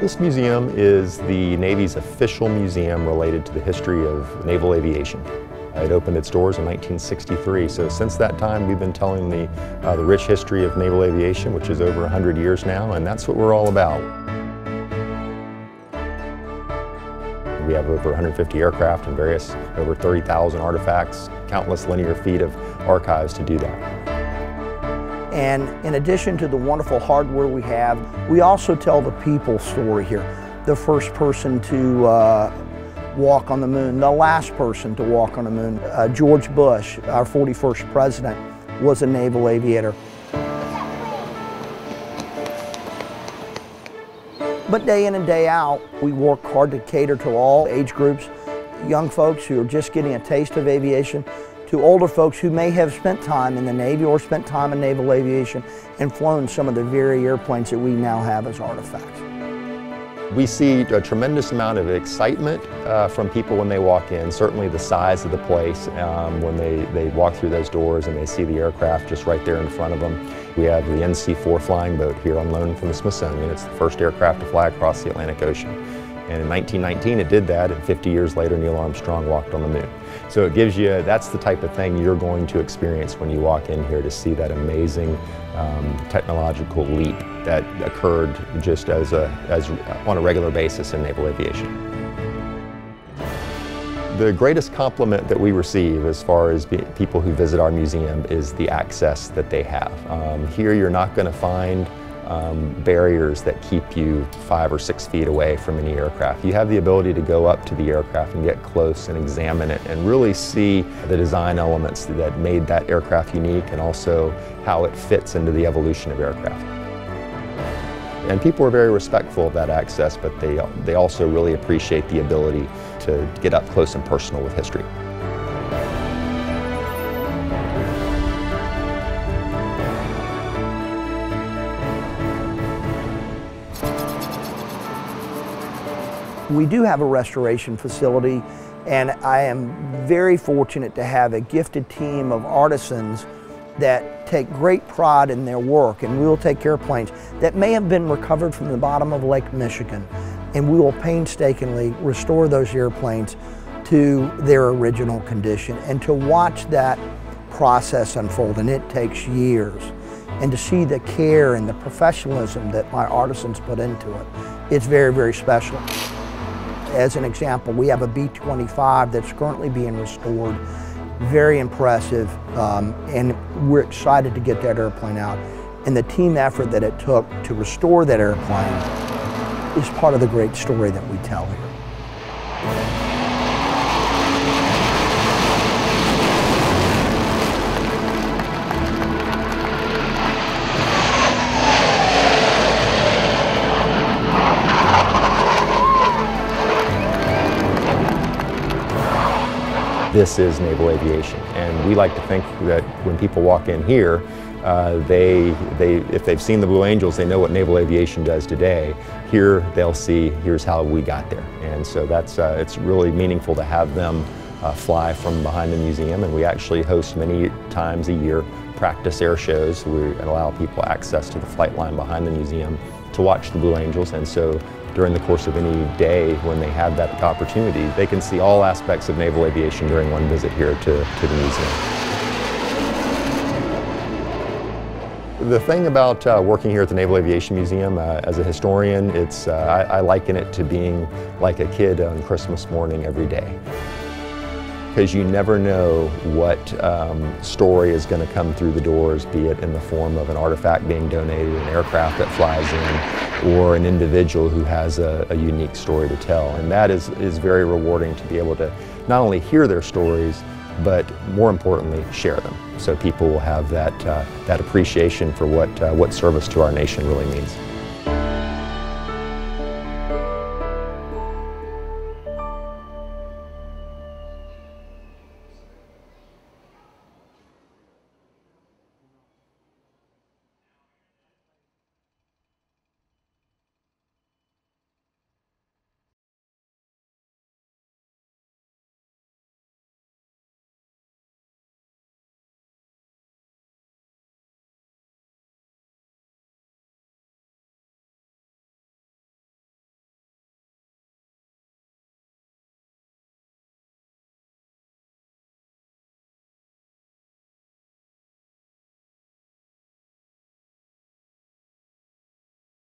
This museum is the Navy's official museum related to the history of naval aviation. It opened its doors in 1963, so since that time we've been telling the rich history of naval aviation, which is over 100 years now, and that's what we're all about. We have over 150 aircraft and over 30,000 artifacts, countless linear feet of archives to do that. And in addition to the wonderful hardware we have, we also tell the people story here. The first person to walk on the moon, the last person to walk on the moon. George Bush, our 41st president, was a naval aviator. But day in and day out, we work hard to cater to all age groups, young folks who are just getting a taste of aviation, to older folks who may have spent time in the Navy or spent time in naval aviation and flown some of the very airplanes that we now have as artifacts. We see a tremendous amount of excitement from people when they walk in, certainly the size of the place when they walk through those doors and they see the aircraft just right there in front of them. We have the NC-4 flying boat here on loan from the Smithsonian. It's the first aircraft to fly across the Atlantic Ocean. And in 1919 it did that, and 50 years later Neil Armstrong walked on the moon. So it gives you, that's the type of thing you're going to experience when you walk in here, to see that amazing technological leap that occurred just on a regular basis in naval aviation. The greatest compliment that we receive as far as people who visit our museum is the access that they have. Here you're not going to find barriers that keep you 5 or 6 feet away from any aircraft. You have the ability to go up to the aircraft and get close and examine it and really see the design elements that made that aircraft unique, and also how it fits into the evolution of aircraft. And people are very respectful of that access, but they also really appreciate the ability to get up close and personal with history. We do have a restoration facility, and I am very fortunate to have a gifted team of artisans that take great pride in their work, and we will take airplanes that may have been recovered from the bottom of Lake Michigan, and we will painstakingly restore those airplanes to their original condition. And to watch that process unfold, and it takes years, and to see the care and the professionalism that my artisans put into it, it's very, very special. As an example, we have a B-25 that's currently being restored. Very impressive, and we're excited to get that airplane out. And the team effort that it took to restore that airplane is part of the great story that we tell here. This is naval aviation, and we like to think that when people walk in here, if they've seen the Blue Angels, they know what naval aviation does today. Here they'll see, here's how we got there. And so it's really meaningful to have them fly from behind the museum, and we actually host many times a year practice air shows. We allow people access to the flight line behind the museum to watch the Blue Angels, and so during the course of any day when they have that opportunity, they can see all aspects of naval aviation during one visit here to the museum. The thing about working here at the Naval Aviation Museum, as a historian, I liken it to being like a kid on Christmas morning every day. Because you never know what story is going to come through the doors, be it in the form of an artifact being donated, an aircraft that flies in, or an individual who has a unique story to tell. And that is very rewarding, to be able to not only hear their stories, but more importantly, share them. So people will have that appreciation for what service to our nation really means.